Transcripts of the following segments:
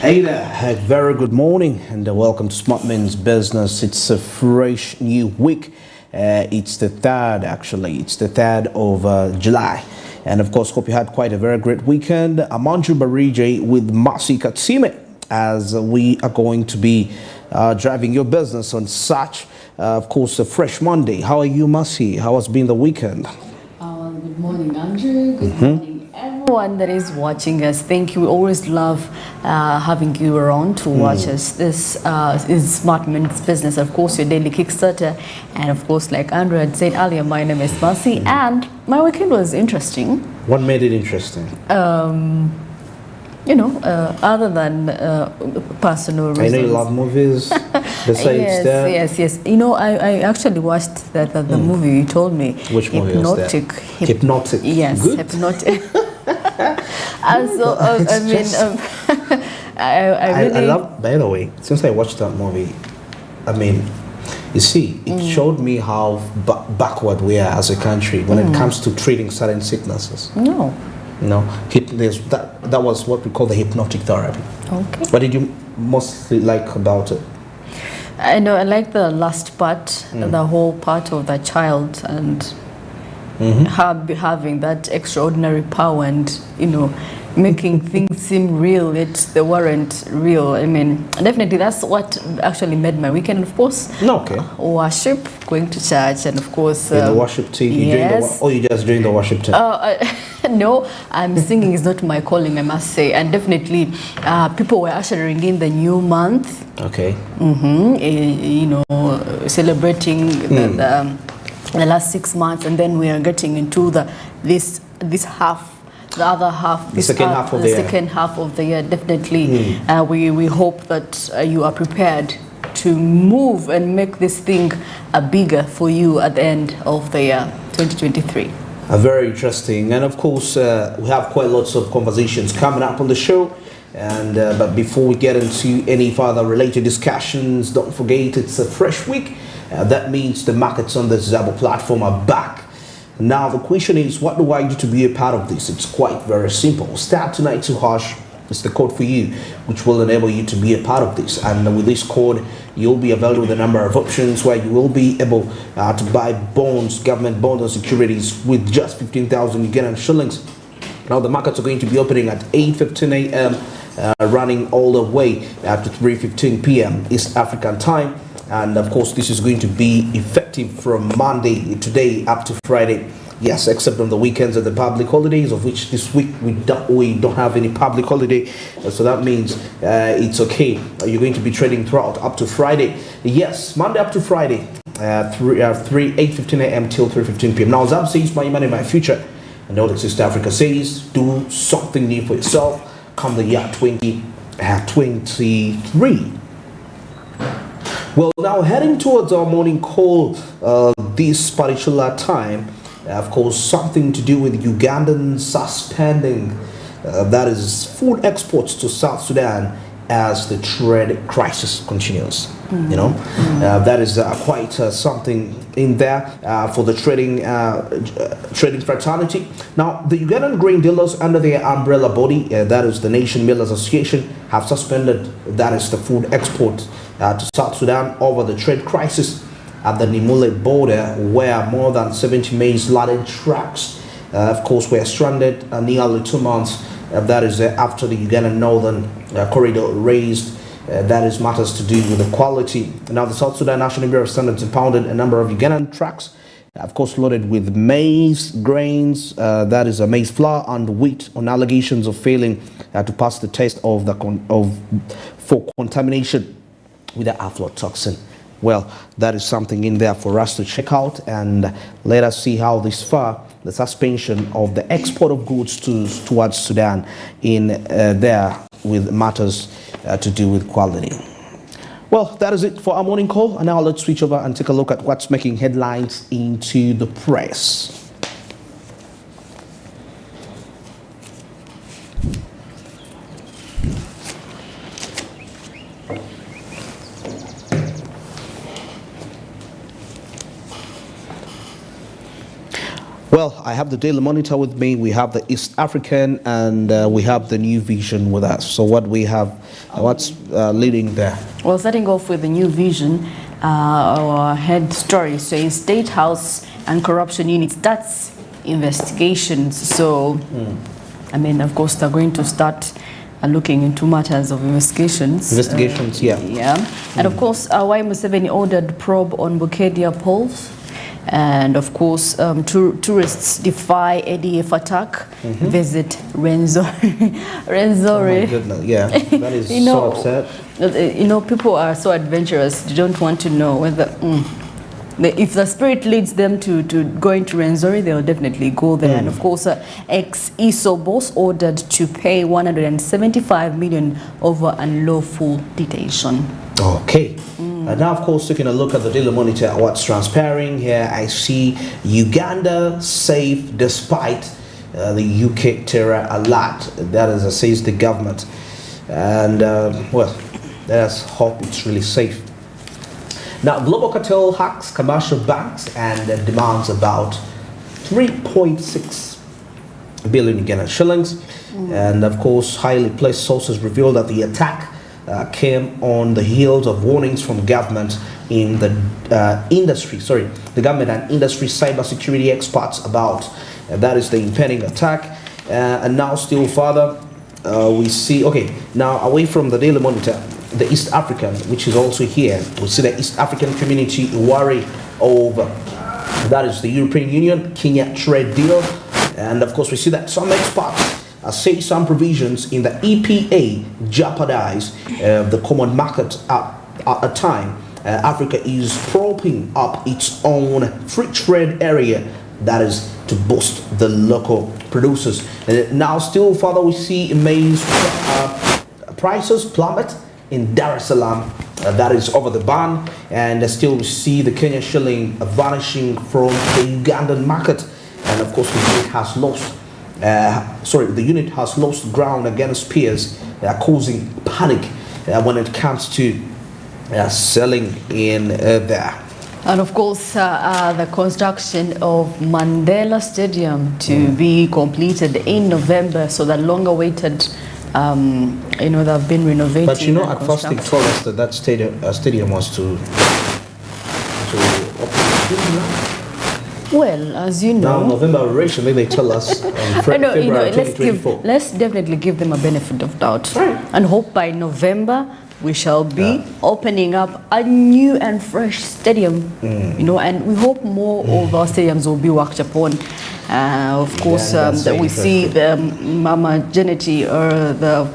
Hey there, a very good morning and welcome to Smart Men's Business. It's a fresh new week. It's the 3rd actually, it's the 3rd of July. And of course, hope you had quite a very great weekend. I'm Anju Barije with Masi Katsime as we are going to be driving your business on such, of course, a fresh Monday. How are you, Masi? How has been the weekend? Good morning, Andrew. Good morning, everyone that is watching us. Thank you. We always love having you around to watch us. This is Smart Men's Business, of course, your daily Kickstarter. And of course, like Andrew had said earlier, my name is Masi, and my weekend was interesting. What made it interesting? Other than personal reasons. I know you love movies. Besides that, yes. You know, I actually watched the movie you told me. Which movie was that? Hypnotic. Yes, Good. Hypnotic. I love. By the way, since I watched that movie, you see, it showed me how backward we are as a country when it comes to treating certain sicknesses. No. That was what we call the hypnotic therapy. Okay. What did you mostly like about it? I know I like the last part, the whole part of the child and having that extraordinary power and making things seem real. They weren't real. I mean, definitely that's what actually made my weekend. Of course, worship, going to church, and of course the worship team. Yes. Or you just doing the worship team? No, singing is not my calling, I must say. And definitely, people were ushering in the new month. Okay. Celebrating the last 6 months, and then we are getting into this half. The other half, the second half of the year, definitely. We hope that you are prepared to move and make this thing bigger for you at the end of the year 2023. Very interesting, and of course we have quite lots of conversations coming up on the show. And but before we get into any further related discussions, don't forget it's a fresh week. That means the markets on the Zabo platform are back. Now the question is, what do I do to be a part of this? It's quite very simple. Start tonight to hash is the code for you, which will enable you to be a part of this. And with this code, you'll be available with a number of options where you will be able to buy bonds, government bonds and securities with just 15,000 Ugandan shillings. Now the markets are going to be opening at 8:15 a.m. Running all the way to 3:15 p.m. East African time. And of course, this is going to be effective from Monday today up to Friday. Yes, except on the weekends and the public holidays, of which this week we don't have any public holiday. So that means it's okay. You're going to be trading throughout up to Friday. Yes, Monday up to Friday, 8:15 a.m. till 3:15 p.m. Now, Zab says, my money, my future. And all that Sister Africa says, do something new for yourself come the year 2023. Well, now heading towards our morning call this particular time, of course, something to do with Ugandan suspending that is food exports to South Sudan as the trade crisis continues. That is quite something in there for the trading fraternity. Now, the Ugandan grain dealers under their umbrella body, that is the Nation Mill Association, have suspended, that is the food export to South Sudan over the trade crisis at the Nimule border, where more than 70 maize-laden trucks, of course, were stranded nearly 2 months. That is after the Ugandan Northern Corridor raised that is matters to do with the quality. Now, the South Sudan National Bureau of Standards impounded a number of Ugandan trucks, of course, loaded with maize grains, that is a maize flour and wheat, on allegations of failing to pass the test for contamination with the aflatoxin. Well, that is something in there for us to check out, and let us see how this far the suspension of the export of goods towards Sudan in there with matters to do with quality. Well, that is it for our morning call, and now let's switch over and take a look at what's making headlines into the press. Well, I have the Daily Monitor with me. We have the East African, and we have the New Vision with us. So what we have, what's leading there? Well, starting off with the New Vision, our head story says State House and Corruption Unit starts investigations. So, I mean, of course, they're going to start looking into matters of investigations. Investigations, yeah. Yeah. And of course, Y Museveni ordered probe on Bukedia polls. And of course, tourists defy ADF attack, visit Renzori. Oh my goodness, yeah, that is so upset. People are so adventurous, they don't want to know whether, if the spirit leads them to going to Renzori, they'll definitely go there. And of course, ex-ESO boss ordered to pay 175 million over unlawful detention. Okay. Now, of course, taking a look at the Daily Monitor, what's transpiring here, I see Uganda safe despite the UK terror alert. That is, says the government. And, well, let's hope it's really safe. Now, Global Cartel hacks commercial banks and demands about 3.6 billion Ugandan shillings. And, of course, highly placed sources reveal that the attack came on the heels of warnings from government in the the government and industry cybersecurity experts about that is the impending attack. And now still further, we see, okay, now away from the Daily Monitor, the East African, which is also here, we see the East African community worry over, that is the European Union, Kenya trade deal. And of course, we see that some experts say some provisions in the EPA jeopardize the common market at a time. Africa is propping up its own free trade area, that is to boost the local producers. Now still further, we see maize prices plummet in Dar es Salaam, that is over the ban, and still we see the Kenyan shilling vanishing from the Ugandan market. And of course, the unit has lost ground against peers, causing panic when it comes to selling in there. And of course, the construction of Mandela Stadium to be completed in November, so that long-awaited, they've been renovated. But at first they told us that stadium was to open. Well, as you know, now November originally they tell us February 2024. Let's definitely give them a benefit of doubt, right, and hope by November we shall be opening up a new and fresh stadium. And we hope more of our stadiums will be worked upon. Of course, that we see the Mama Janety, or the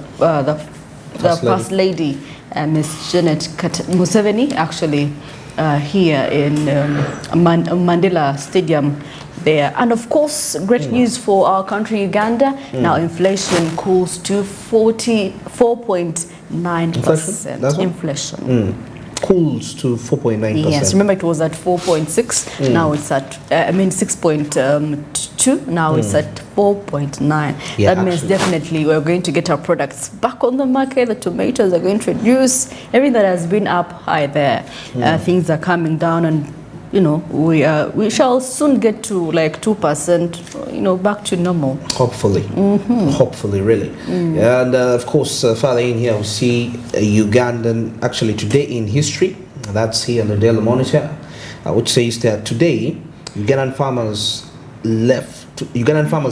First Lady, Miss Janet Museveni, actually. Here in Mandela Stadium there. And of course, great news for our country, Uganda. Now inflation cools to 4.9%. Inflation. Cools to 4.9%. Yes, remember it was at 4.6. Now it's at 6.2. Now it's at 4.9. Yeah, that means definitely we're going to get our products back on the market. The tomatoes are going to reduce. Everything that has been up high there, things are coming down, and we shall soon get to like 2%, back to normal. Hopefully, hopefully, really. And of course, further in here we see Ugandan, actually today in history. That's here on the Daily Monitor, which says that today Ugandan farmers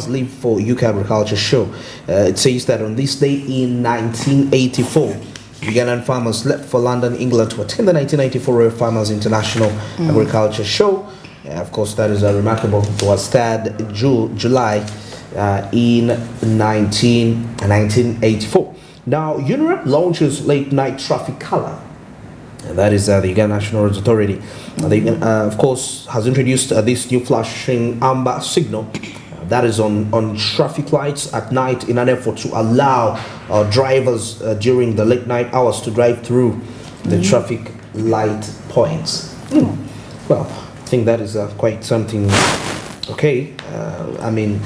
leave for UK Agriculture Show. It says that on this day in 1984. Ugandan farmers left for London, England to attend the 1994 Royal Farmers International Agriculture Show. Of course, that is remarkable. It was 3rd July in 1984. Now, UNRA launches late night traffic color. That is the Uganda National Roads Authority. Of course, has introduced this new flashing amber signal. That is on traffic lights at night in an effort to allow drivers during the late night hours to drive through the traffic light points. Well, I think that is quite something. Okay, I mean,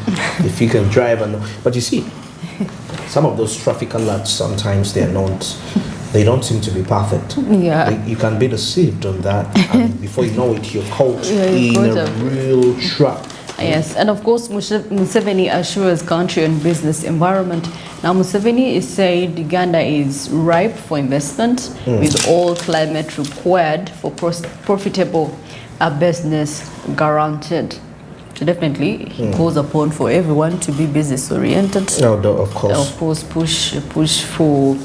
if you can drive, but you see, some of those traffic alerts sometimes they don't seem to be perfect. Yeah, you can be deceived on that, and before you know it, you're caught in a real trap. Yes, and of course Museveni assures country and business environment. Now Museveni is saying Uganda is ripe for investment with all climate required for profitable business guaranteed. So definitely he calls upon for everyone to be business oriented. No, of course. Of course, push for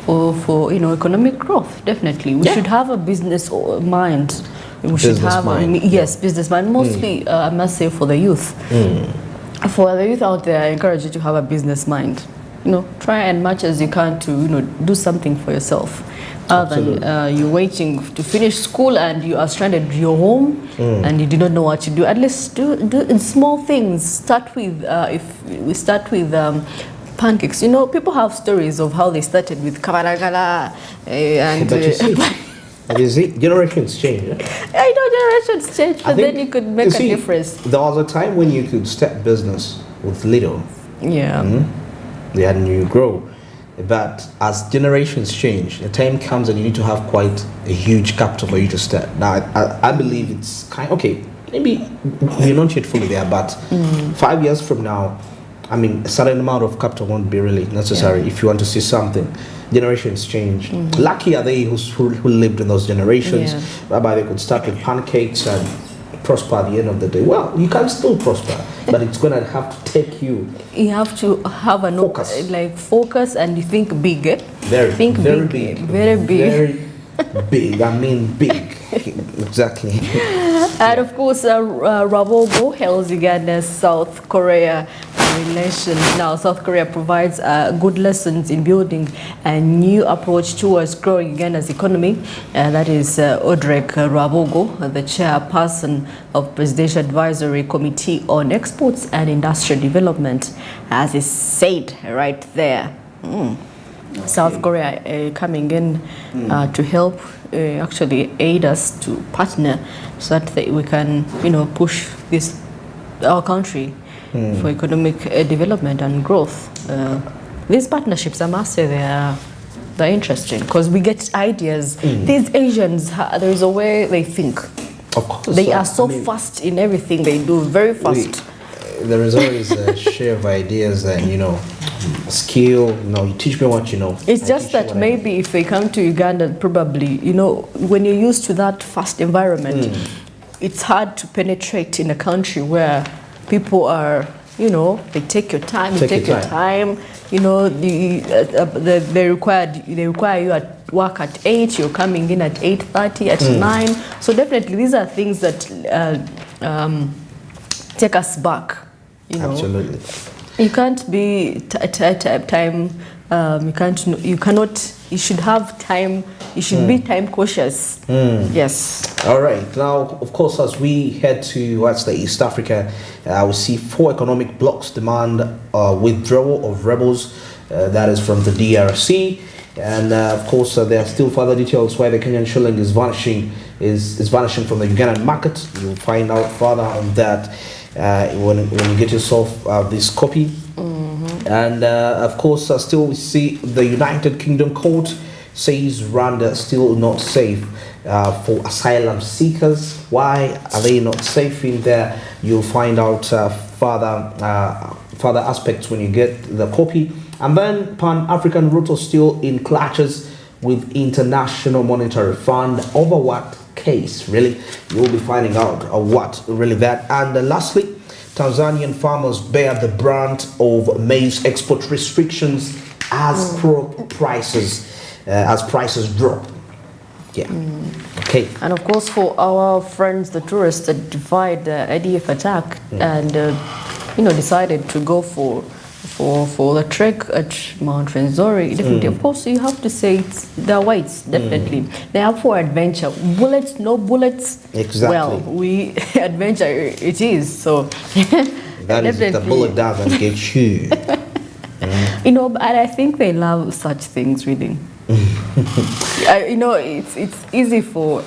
economic growth. Definitely, we should have a business mind. We should have business mind. Mostly, I must say, for the youth. For the youth out there, I encourage you to have a business mind. Try as much as you can to do something for yourself. Other than you're waiting to finish school and you are stranded at your home and you do not know what to do. At least do in small things. Start with if we start with pancakes. People have stories of how they started with kabaragala and. But you see, generations change. I know generations change, but then you could make a difference. There was a time when you could start business with little. Yeah. Yeah, and you grow. But as generations change, the time comes and you need to have quite a huge capital for you to start. Now, I believe it's okay, maybe we're not yet fully there, but 5 years from now, a certain amount of capital won't be really necessary if you want to see something. Generations change. Lucky are they who lived in those generations, whereby they could start with pancakes and prosper at the end of the day. Well, you can still prosper, but it's going to have to take you. You have to have a focus and you think big. Very big. Very big. Very big. Big. Exactly. And of course, Rabogo hails Uganda's South Korea relations. Now, South Korea provides good lessons in building a new approach towards growing Uganda's economy. That is Odrek Rabogo, the chairperson of Presidential Advisory Committee on Exports and Industrial Development, as is said right there. South Korea coming in to help actually aid us to partner so that we can push our country for economic development and growth. These partnerships, I must say, they're interesting because we get ideas. These Asians, there is a way they think. Of course. They are so fast in everything they do, very fast. There is always a share of ideas and, skill. You teach me what you know. It's just that maybe if they come to Uganda, probably, when you're used to that fast environment, it's hard to penetrate in a country where people are, they take your time, they require you at work at 8, you're coming in at 8:30, at 9. So definitely these are things that take us back, Absolutely. You can't be time. You should have time. You should be time cautious. Yes. All right. Now, of course, as we head to East Africa, we see 4 economic blocs demand withdrawal of rebels. That is from the DRC, and of course, there are still further details why the Kenyan shilling is vanishing. Is vanishing from the Ugandan market. You'll find out further on that when you get yourself this copy. And of course, still we see the United Kingdom court says Rwanda still not safe for asylum seekers. Why are they not safe in there? You'll find out further aspects when you get the copy. And then Pan-African Ruto still in clashes with International Monetary Fund over what case? Really, you'll be finding out what really that. And lastly, Tanzanian farmers bear the brunt of maize export restrictions as prices drop. Yeah. Okay. And of course, for our friends, the tourists that defied the ADF attack and decided to go for the trek at Mount Rwenzori, definitely. Of course, you have to say they're whites. Definitely, they are for adventure. Bullets, no bullets. Exactly. Well, adventure it is. So that is the bullet doesn't get you. But I think they love such things, reading. It's easy for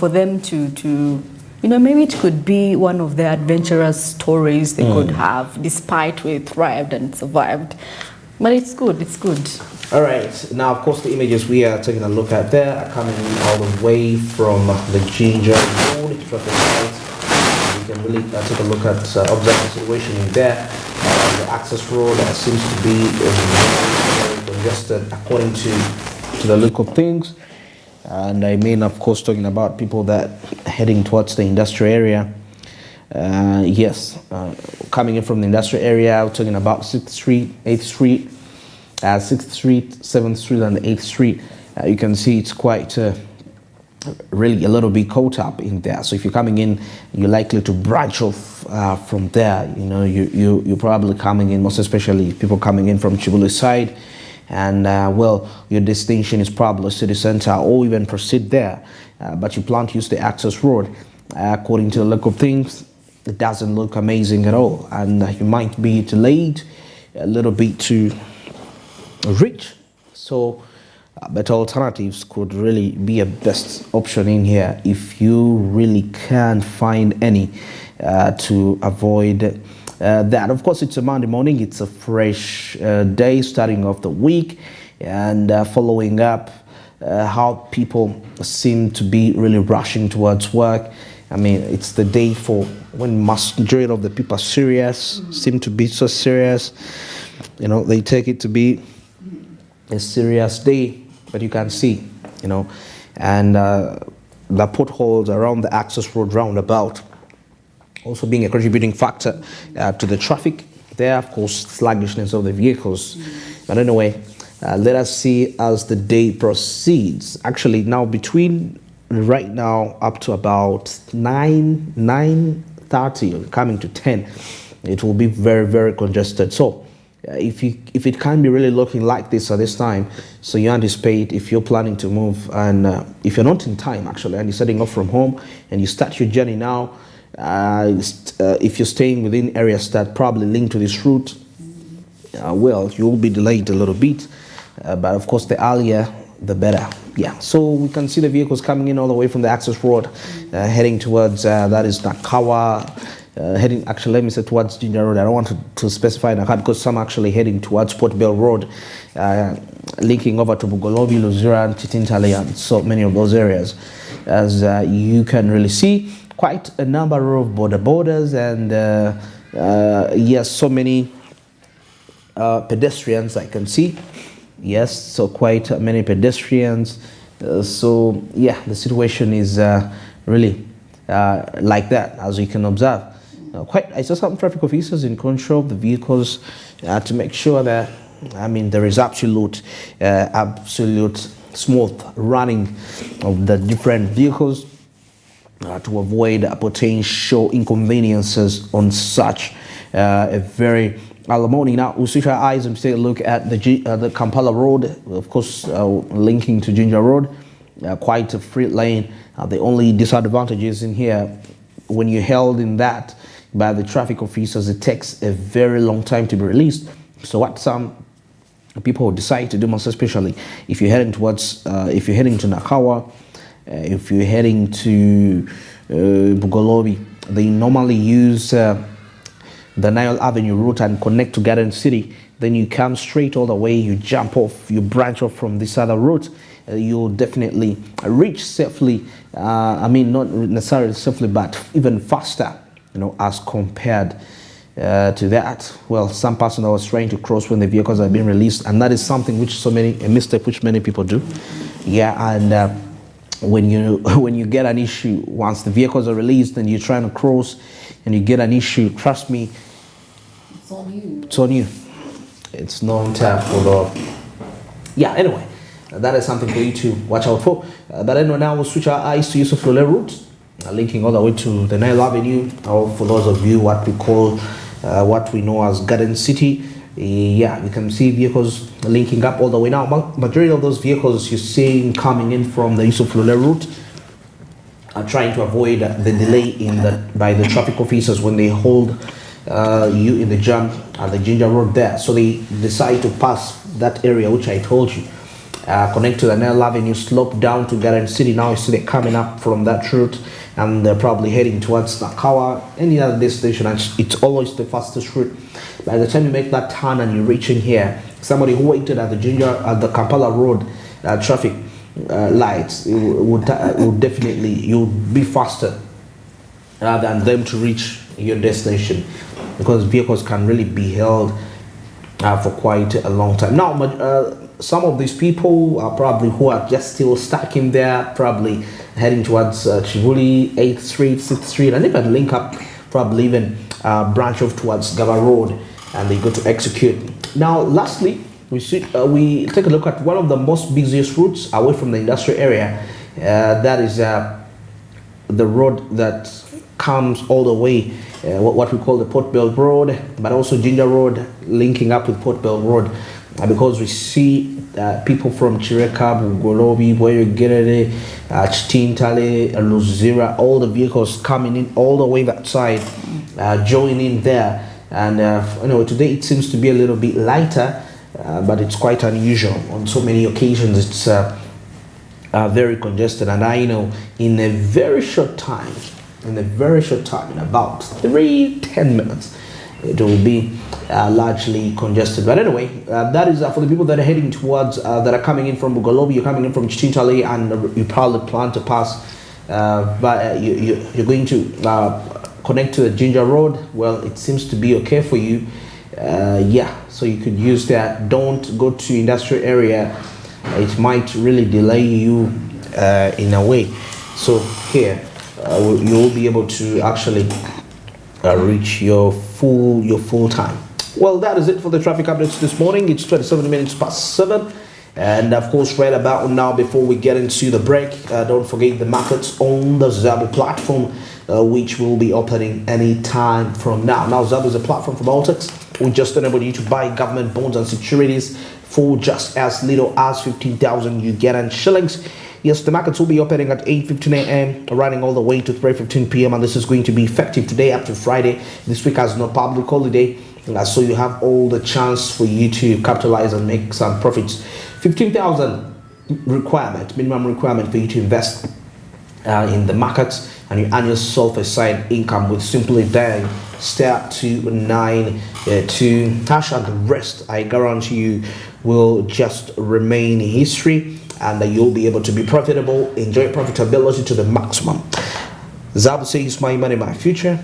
them to maybe it could be one of the adventurous stories they could have, despite we thrived and survived. But it's good. All right. Now, of course, the images we are taking a look at there are coming all the way from the Ginger Road traffic lights. You can really take a look at observe the situation in there. The access road seems to be very congested according to the look of things. And I mean, of course, talking about people that heading towards the industrial area. Yes, coming in from the industrial area, we're talking about 6th Street, 8th Street, 6th Street, 7th Street, and 8th Street. You can see it's quite really a little bit caught up in there. So if you're coming in, you're likely to branch off from there. You know, you're probably coming in, most especially people coming in from Chibuli side, and well, your destination is probably city center, or even proceed there, but you plan to use the access road. According to the look of things, it doesn't look amazing at all, and you might be delayed a little bit to reach. So better alternatives could really be a best option in here if you really can't find any to avoid that. Of course, it's a Monday morning, it's a fresh day starting off the week, and following up how people seem to be really rushing towards work. I mean, it's the day for when majority of the people are serious, seem to be so serious. You know, they take it to be a serious day, but you can see, you know, and the potholes around the access road roundabout also being a contributing factor to the traffic there. Of course, sluggishness of the vehicles. But anyway, let us see as the day proceeds. Actually, now between right now up to about 9:30, coming to 10, it will be very, very congested. So if it can be really looking like this at this time, so you anticipate, if you're planning to move, and if you're not in time actually, and you're setting off from home and you start your journey now, if you're staying within areas that probably link to this route, well, you will be delayed a little bit, but of course the earlier the better. Yeah, so we can see the vehicles coming in all the way from the access road, heading towards that is Nakawa, heading, actually let me say towards Ginger Road. I don't want to specify Nakawa because some actually heading towards Port Bell Road, linking over to Bugolobi, Luzira, and Chitintale, and so many of those areas. As you can really see, quite a number of borders, and yes, so many pedestrians I can see. Yes, so quite many pedestrians. So yeah, the situation is really like that, as you can observe. I saw some traffic officers in control of the vehicles to make sure that, I mean, there is absolute smooth running of the different vehicles to avoid potential inconveniences on such a very early morning. Now we'll switch our eyes and take a look at the Kampala Road, of course, linking to Ginger Road. Quite a free lane. The only disadvantage is in here, when you're held in that by the traffic officers, it takes a very long time to be released. So what some people decide to do, most especially if you're heading towards, if you're heading to Nakawa, if you're heading to Bugolobi, they normally use the Nile Avenue route and connect to Garden City. Then you come straight all the way, you jump off, you branch off from this other route. You'll definitely reach safely. I mean, not necessarily safely, but even faster, you know, as compared to that. Well, some person that was trying to cross when the vehicles are being released, and that is something which a mistake which many people do. Yeah, and when you get an issue, once the vehicles are released and you're trying to cross and you get an issue, trust me, it's on you. It's on you. It's not time for the. Yeah, anyway, that is something for you to watch out for. But anyway, now we'll switch our eyes to Yusuf Lule route, linking all the way to the Nile Avenue, or for those of you what we call, what we know as Garden City. Yeah, you can see vehicles linking up all the way now. Majority of those vehicles you're seeing coming in from the Yusuf Lule route are trying to avoid the delay by the traffic officers when they hold you in the jam at the Ginger Road there. So they decide to pass that area which I told you, connect to the Nile Avenue, slope down to Garden City. Now you see they're coming up from that route, and they're probably heading towards Nakawa, any other destination, and it's always the fastest route. By the time you make that turn and you're reaching here, somebody who waited at the Kampala Road traffic lights would definitely, you'll be faster than them to reach your destination, because vehicles can really be held for quite a long time. Now, some of these people are probably who are just still stuck in there, probably heading towards Chivuli, 8th Street, 6th Street, and they can link up, probably even branch off towards Gaba Road, and they go to execute. Now, lastly, we take a look at one of the most busiest routes away from the industrial area. That is the road that comes all the way, what we call the Port Bell Road, but also Ginger Road, linking up with Port Bell Road, because we see people from Chireka, Golobi, Boyogerere, Chitintale, Luzira, all the vehicles coming in all the way that side, joining there. And today it seems to be a little bit lighter, but it's quite unusual. On so many occasions, it's very congested, and I know in a very short time, in about 10 minutes, it will be largely congested. But anyway, that is for the people that are heading towards, that are coming in from Bugolobi, you're coming in from Chitintale, and you probably plan to pass, but you're going to connect to the Ginger Road. Well, it seems to be okay for you. So you could use that. Don't go to industrial area. It might really delay you in a way. So here, you'll be able to actually reach your full time. Well, that is it for the traffic updates this morning. It's 27 minutes past 7. And of course, right about now, before we get into the break, don't forget the markets on the Zabu platform, which will be opening any time from now. Now, Zabu is a platform for Baltics. We just enable you to buy government bonds and securities for just as little as 15,000 Ugandan shillings. Yes, the markets will be opening at 8:15 a.m., running all the way to 3:15 p.m. And this is going to be effective today up to Friday. This week has no public holiday, so you have all the chance for you to capitalize and make some profits. 15,000 minimum requirement for you to invest in the markets, and your annual self-aside income with simply dialing *292# and the rest, I guarantee you, will just remain history, and you'll be able to be profitable, enjoy profitability to the maximum. Zabu says, my money, my future.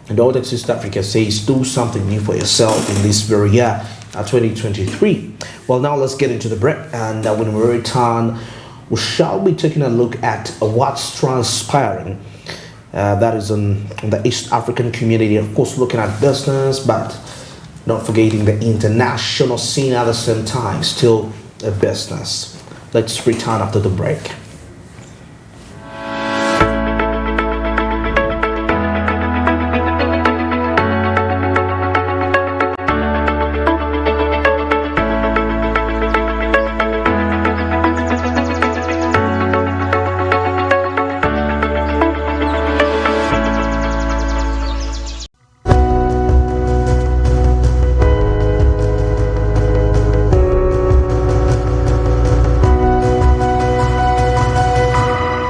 And all that East Africa says, do something new for yourself in this very year, 2023. Well, now let's get into the break, and when we return, we shall be taking a look at what's transpiring. That is on the East African community, of course, looking at business, but not forgetting the international scene at the same time, still a business. Let's return after the break.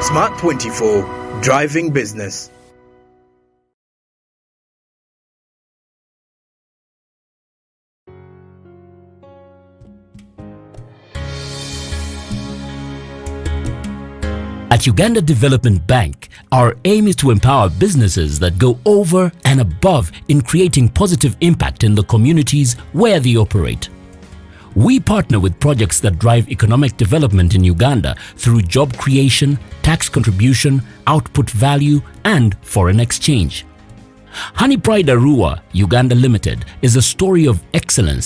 Smart 24, driving business. At Uganda Development Bank, our aim is to empower businesses that go over and above in creating positive impact in the communities where they operate. We partner with projects that drive economic development in Uganda through job creation, tax contribution, output value, and foreign exchange. Honey Pride Arua, Uganda Limited, is a story of excellence